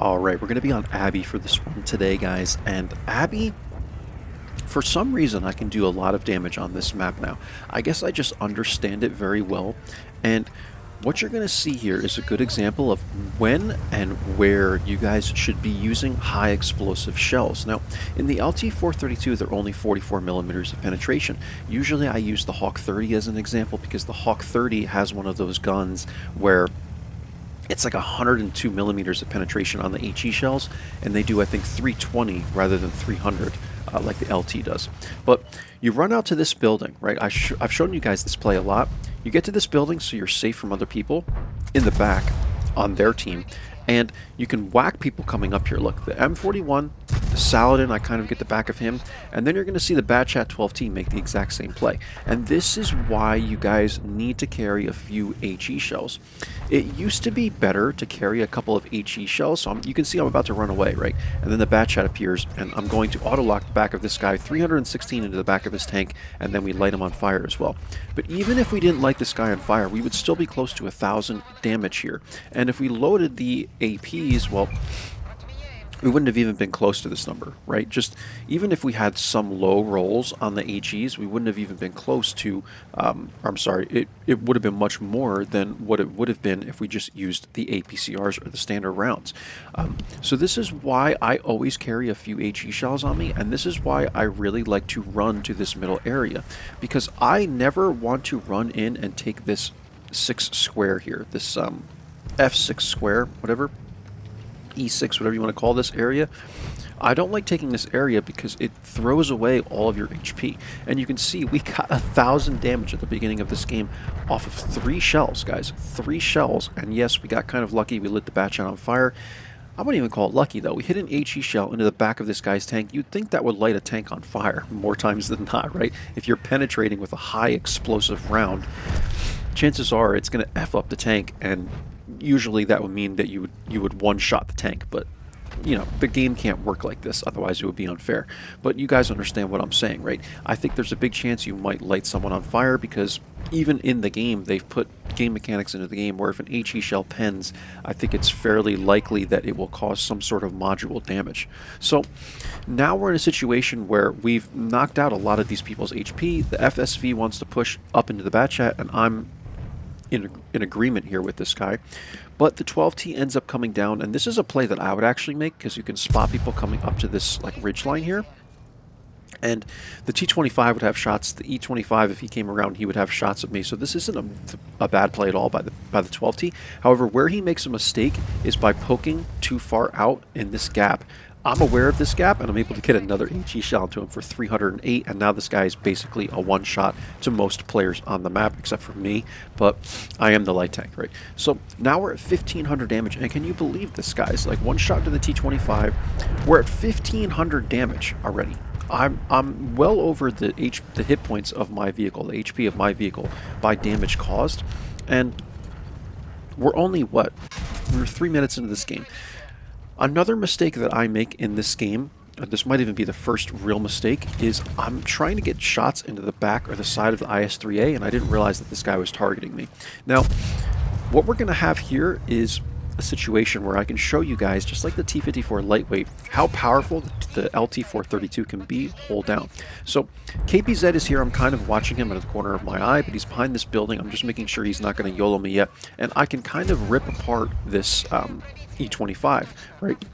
Alright, we're going to be on Abby for this one today, guys. And Abby, for some reason, I can do a lot of damage on this map now. I guess I just understand it very well. And what you're going to see here is a good example of when and where you guys should be using high explosive shells. Now, in the LT-432, they're only 44 millimeters of penetration. Usually I use the Hawk 30 as an example because the Hawk 30 has one of those guns where it's like 102 millimeters of penetration on the HE shells, and they do, I think, 320 rather than 300, like the LT does. But you run out to this building, right? I've shown you guys this play a lot. You get to this building so you're safe from other people in the back on their team, and you can whack people coming up here. Look, the M41, the Saladin, I kind of get the back of him, and then you're going to see the Bad Chat 12T make the exact same play. And this is why you guys need to carry a few HE shells. It used to be better to carry a couple of HE shells, so you can see I'm about to run away, right? And then the Bad Chat appears, and I'm going to auto-lock the back of this guy, 316 into the back of his tank, and then we light him on fire as well. But even if we didn't light this guy on fire, we would still be close to 1,000 damage here. And if we loaded the APs, well, we wouldn't have even been close to this number, right? Just even if we had some low rolls on the HEs, we wouldn't have even been close to, I'm sorry, it would have been much more than what it would have been if we just used the APCRs or the standard rounds. So this is why I always carry a few HE shells on me, and this is why I really like to run to this middle area, because I never want to run in and take this 6 square here, this F6 square, whatever, E6, whatever you want to call this area. I don't like taking this area because it throws away all of your HP. And you can see we got 1,000 damage at the beginning of this game off of 3 shells, guys. 3 shells. And yes, we got kind of lucky. We lit the Batchat on fire. I wouldn't even call it lucky, though. We hit an HE shell into the back of this guy's tank. You'd think that would light a tank on fire more times than not, right? If you're penetrating with a high explosive round, chances are it's going to F up the tank, and usually that would mean that you would one-shot the tank. But you know, the game can't work like this, otherwise it would be unfair. But you guys understand what I'm saying, right? I think there's a big chance you might light someone on fire, because even in the game, they've put game mechanics into the game where if an HE shell pens, I think it's fairly likely that it will cause some sort of module damage. So now we're in a situation where we've knocked out a lot of these people's HP. The FSV wants to push up into the Batchat, and I'm in agreement here with this guy. But the 12T ends up coming down, and this is a play that I would actually make, because you can spot people coming up to this like ridge line here. And the T25 would have shots. The E25, if he came around, he would have shots at me. So this isn't a bad play at all by the 12T. However, where he makes a mistake is by poking too far out in this gap. I'm aware of this gap, and I'm able to get another HE shell into him for 308, and now this guy is basically a one-shot to most players on the map, except for me, but I am the light tank, right? So now we're at 1,500 damage, and can you believe this, guys? Like, one shot to the T25, we're at 1,500 damage already. I'm well over the hit points of my vehicle, the HP of my vehicle, by damage caused, and we're only, what? We're 3 minutes into this game. Another mistake that I make in this game, this might even be the first real mistake, is I'm trying to get shots into the back or the side of the IS-3A, and I didn't realize that this guy was targeting me. Now, what we're going to have here is a situation where I can show you guys, just like the T-54 lightweight, how powerful the LT-432 can be hold down. So KPZ is here. I'm kind of watching him out of the corner of my eye, but he's behind this building. I'm just making sure he's not going to YOLO me yet, and I can kind of rip apart this E25, right?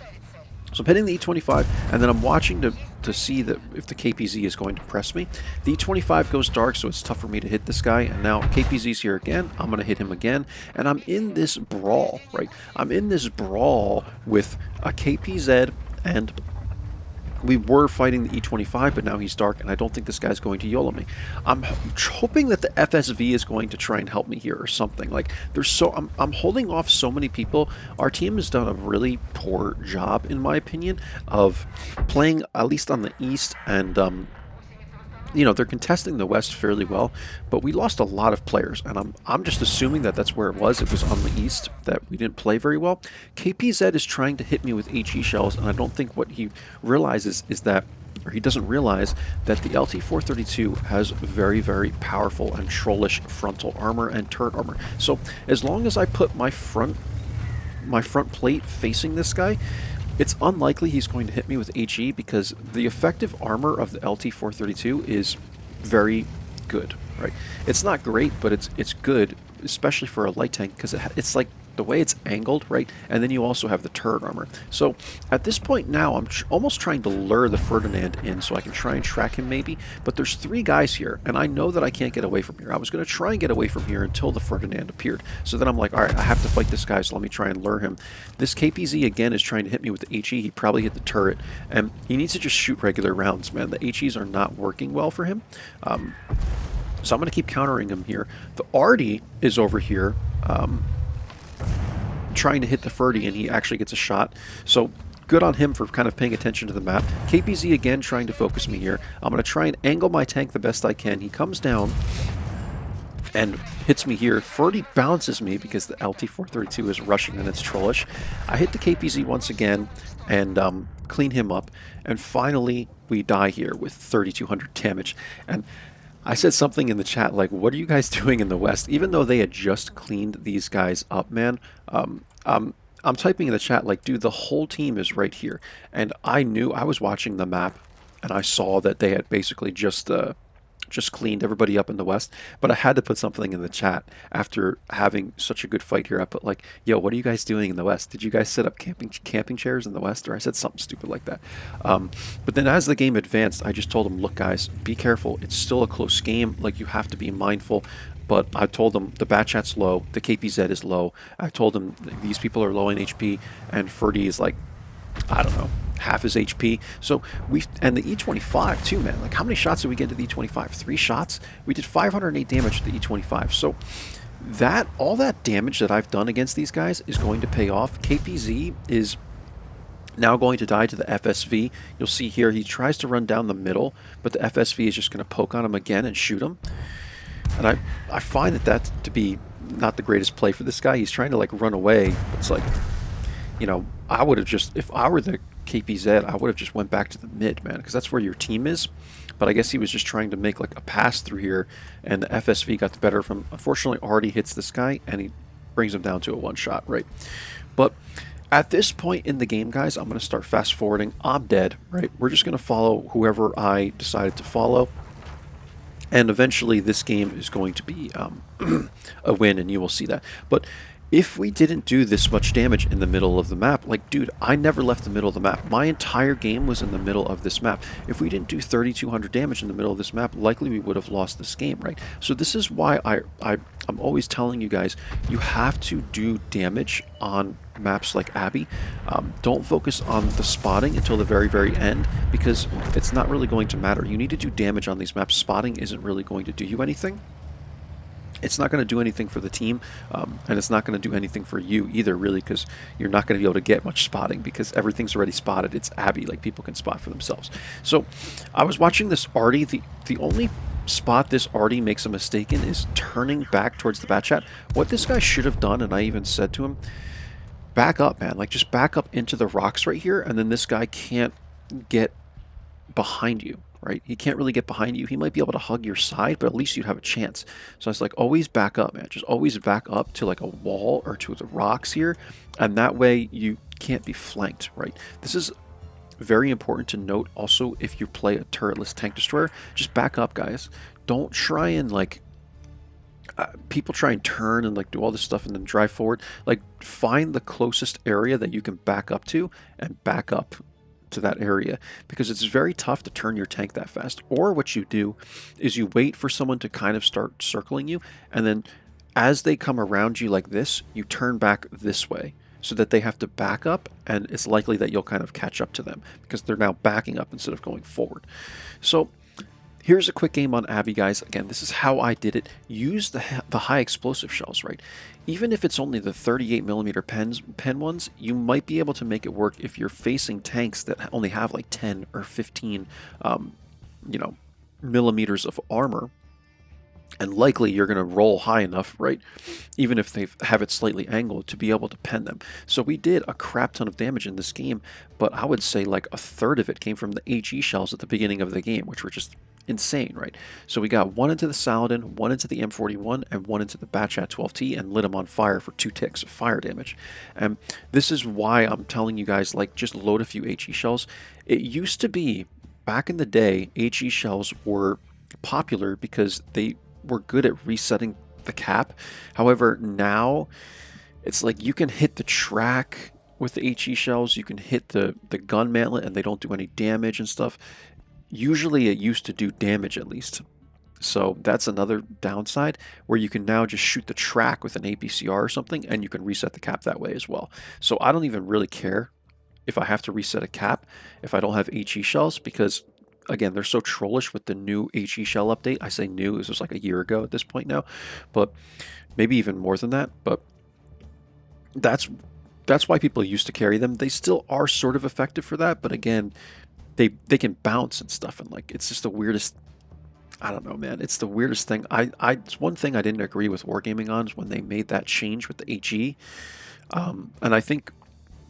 So I'm hitting the E25, and then I'm watching to see that if the KPZ is going to press me. The E25 goes dark, so it's tough for me to hit this guy, and now KPZ's here again. I'm going to hit him again, and I'm in this brawl, right? I'm in this brawl with a KPZ, and we were fighting the E25, but now he's dark, and I don't think this guy's going to YOLO me. I'm hoping that the FSV is going to try and help me here or something. Like, I'm holding off so many people. Our team has done a really poor job, in my opinion, of playing, at least on the east, and you know, they're contesting the west fairly well, but we lost a lot of players, and I'm just assuming that that's where it was. It was on the east that we didn't play very well. KPZ is trying to hit me with HE shells, and I don't think what he realizes is that, or he doesn't realize that the LT-432 has very, very powerful and trollish frontal armor and turret armor. So as long as I put my front my front plate facing this guy, it's unlikely he's going to hit me with HE because the effective armor of the LT-432 is very good, right? It's not great, but it's good, especially for a light tank because it's like the way it's angled, right? And then you also have the turret armor. So at this point now, I'm almost trying to lure the Ferdinand in so I can try and track him maybe. But there's 3 guys here, and I know that I can't get away from here. I was going to try and get away from here until the Ferdinand appeared. So then I'm like, all right, I have to fight this guy, so let me try and lure him. This KPZ again is trying to hit me with the HE. He probably hit the turret, and he needs to just shoot regular rounds, man. The HEs are not working well for him. So I'm going to keep countering him here. The Artie is over here. Trying to hit the Ferdy, and he actually gets a shot. So good on him for kind of paying attention to the map. KPZ again trying to focus me here. I'm going to try and angle my tank the best I can. He comes down and hits me here. Ferdy bounces me because the LT-432 is rushing and it's trollish. I hit the KPZ once again and clean him up. And finally, we die here with 3,200 damage. And I said something in the chat like, what are you guys doing in the West? Even though they had just cleaned these guys up, man. I'm typing in the chat like, dude, the whole team is right here. And I knew, I was watching the map and I saw that they had basically just cleaned everybody up in the West. But I had to put something in the chat after having such a good fight here. I put like, yo, what are you guys doing in the West? Did you guys set up camping chairs in the West? Or I said something stupid like that. But then as the game advanced, I just told them, look, guys, be careful. It's still a close game. Like, you have to be mindful. But I told them the bat chat's low, the KPZ is low. I told them these people are low in HP, and Ferdy is like, I don't know, half his HP. So and the E25 too, man. Like, how many shots did we get to the E25? 3 shots? We did 508 damage to the E25. So all that damage that I've done against these guys is going to pay off. KPZ is now going to die to the FSV. You'll see here he tries to run down the middle, but the FSV is just going to poke on him again and shoot him. And I find that to be not the greatest play for this guy. He's trying to like run away. It's like, you know, I would have just, if I were the KPZ, I would have just went back to the mid, man, because that's where your team is. But I guess he was just trying to make like a pass through here, and the FSV got the better of him. Unfortunately, Artie hits this guy, and he brings him down to a 1-shot, right? But at this point in the game, guys, I'm going to start fast forwarding. I'm dead, right? We're just going to follow whoever I decided to follow. And eventually this game is going to be a win, and you will see that. But if we didn't do this much damage in the middle of the map, like, dude, I never left the middle of the map. My entire game was in the middle of this map. If we didn't do 3,200 damage in the middle of this map, likely we would have lost this game, right? So this is why I'm always telling you guys, you have to do damage on maps like Abbey. Don't focus on the spotting until the very, very end, because it's not really going to matter. You need to do damage on these maps. Spotting isn't really going to do you anything. It's not going to do anything for the team, and it's not going to do anything for you either, really, because you're not going to be able to get much spotting because everything's already spotted. It's Abbey, like, people can spot for themselves. So I was watching this Artie. The only spot this Artie makes a mistake in is turning back towards the bat chat. What this guy should have done, and I even said to him, back up, man. Like, just back up into the rocks right here, and then this guy can't get behind you. Right? He can't really get behind you. He might be able to hug your side, but at least you'd have a chance. So I was like, always back up, man. Just always back up to like a wall or to the rocks here. And that way you can't be flanked, right? This is very important to note also if you play a turretless tank destroyer. Just back up, guys. Don't try and like... people try and turn and like do all this stuff and then drive forward. Like, find the closest area that you can back up to and back up to that area, because it's very tough to turn your tank that fast. Or what you do is you wait for someone to kind of start circling you, and then as they come around you like this, you turn back this way so that they have to back up, and it's likely that you'll kind of catch up to them because they're now backing up instead of going forward. So here's a quick game on Abbey, guys. Again, this is how I did it. Use the high explosive shells, right? Even if it's only the 38mm pen ones, you might be able to make it work if you're facing tanks that only have like 10 or 15, you know, millimeters of armor. and likely you're going to roll high enough, right? Even if they have it slightly angled to be able to pen them. So we did a crap ton of damage in this game, but I would say like a third of it came from the HE shells at the beginning of the game, which were just insane, right? So we got one into the Saladin, one into the M41, and one into the Batchat 12T and lit them on fire for 2 ticks of fire damage. And this is why I'm telling you guys, like, just load a few HE shells. It used to be, back in the day, HE shells were popular because they were good at resetting the cap. However, now it's like you can hit the track with the HE shells, you can hit the gun mantlet and they don't do any damage and stuff. Usually it used to do damage at least. So that's another downside, where you can now just shoot the track with an APCR or something and you can reset the cap that way as well. So I don't even really care if I have to reset a cap if I don't have HE shells, because again, they're so trollish with the new HE shell update. I say new, this was like a year ago at this point now, but maybe even more than that. But that's why people used to carry them. They still are sort of effective for that, but again, they can bounce and stuff, and like it's just the weirdest. I don't know, man. It's the weirdest thing. It's one thing I didn't agree with Wargaming on is when they made that change with the HE, and I think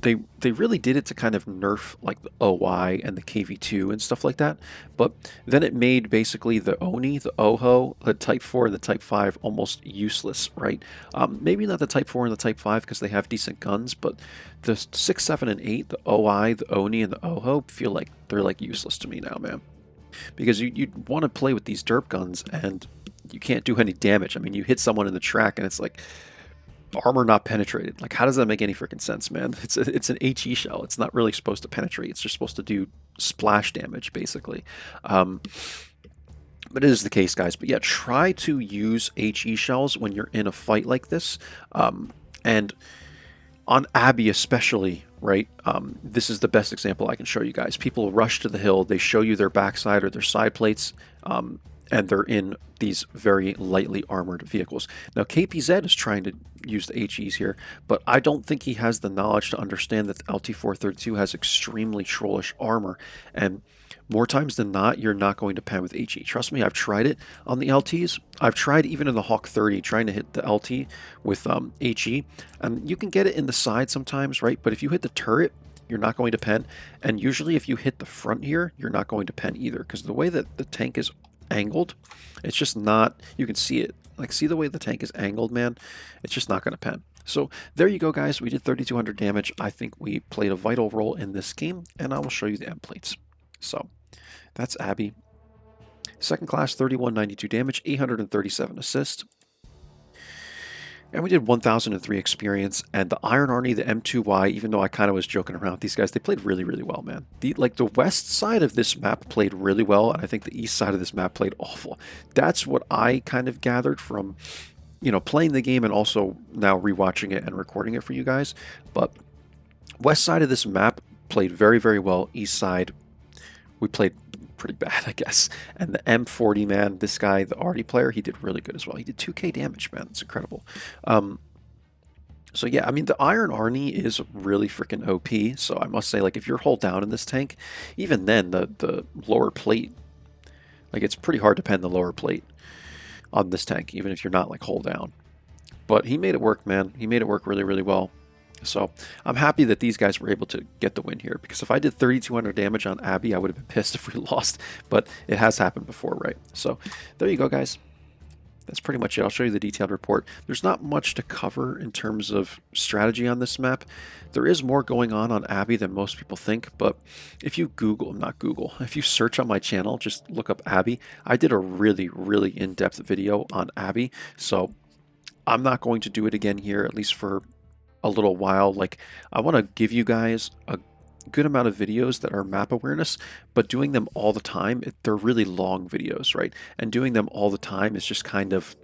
they really did it to kind of nerf like the OI and the KV2 and stuff like that. But then it made basically the ONI, the OHO, the Type 4 and the Type 5 almost useless, right? Maybe not the Type 4 and the Type 5 because they have decent guns, but the 6, 7, and 8, the OI, the ONI, and the OHO feel like they're like useless to me now, man. Because you want to play with these derp guns and you can't do any damage. I mean, you hit someone in the track and it's like, armor not penetrated. Like, how does that make any freaking sense, man? It's an HE shell. It's not really supposed to penetrate. It's just supposed to do splash damage, basically. But it is the case, guys. But yeah, try to use HE shells when you're in a fight like this. And on Abbey especially, right? This is the best example I can show you guys. People rush to the hill. They show you their backside or their side plates. And they're in these very lightly armored vehicles. Now, KPZ is trying to use the HEs here, but I don't think he has the knowledge to understand that the LT-432 has extremely trollish armor, and more times than not, you're not going to pen with HE. Trust me, I've tried it on the LTs. I've tried even in the Hawk 30, trying to hit the LT with HE, and you can get it in the side sometimes, right? But if you hit the turret, you're not going to pen, and usually if you hit the front here, you're not going to pen either, because the way that the tank is angled, it's just not, you can see it, like, see the way the tank is angled, man, it's just not going to pen. So there you go, guys. We did 3,200 damage. I think we played a vital role in this game, and I will show you the end plates. So that's Abbey. Second class, 3,192 damage, 837 assist. And we did 1,003 experience, and the Iron Army, the M2Y, even though I kind of was joking around with these guys, they played really, really well, man. The west side of this map played really well, and I think the east side of this map played awful. That's what I kind of gathered from, you know, playing the game and also now rewatching it and recording it for you guys. But west side of this map played very, very well. East side, we played pretty bad, I guess. And the M40, man, this guy, the Artie player, he did really good as well. He did 2k damage, man. It's incredible. So yeah, I mean, the Iron Arnie is really freaking OP. So I must say, like, if you're hull down in this tank, even then, the lower plate, like, it's pretty hard to pen the lower plate on this tank, even if you're not, like, hull down. But he made it work, man. He made it work really, really well. So I'm happy that these guys were able to get the win here, because if I did 3,200 damage on Abbey, I would have been pissed if we lost, but it has happened before, right? So there you go, guys. That's pretty much it. I'll show you the detailed report. There's not much to cover in terms of strategy on this map. There is more going on Abbey than most people think, but if you if you search on my channel, just look up Abbey. I did a really, really in-depth video on Abbey, so I'm not going to do it again here, at least for a little while. Like, I want to give you guys a good amount of videos that are map awareness, but doing them all the time, they're really long videos, right? And doing them all the time is just kind of,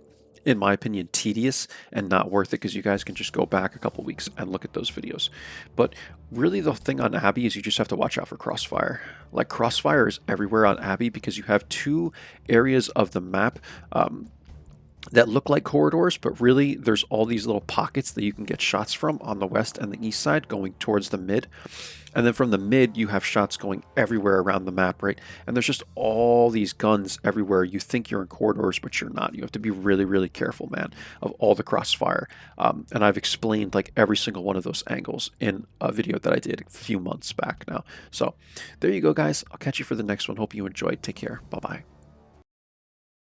in my opinion, tedious and not worth it, because you guys can just go back a couple weeks and look at those videos. But really, the thing on Abbey is you just have to watch out for crossfire. Like, crossfire is everywhere on Abbey because you have two areas of the map that look like corridors, but really there's all these little pockets that you can get shots from on the west and the east side going towards the mid. And then from the mid, you have shots going everywhere around the map, right? And there's just all these guns everywhere. You think you're in corridors, but you're not. You have to be really, really careful, man, of all the crossfire. And I've explained like every single one of those angles in a video that I did a few months back now. So there you go, guys. I'll catch you for the next one. Hope you enjoyed. Take care. Bye bye.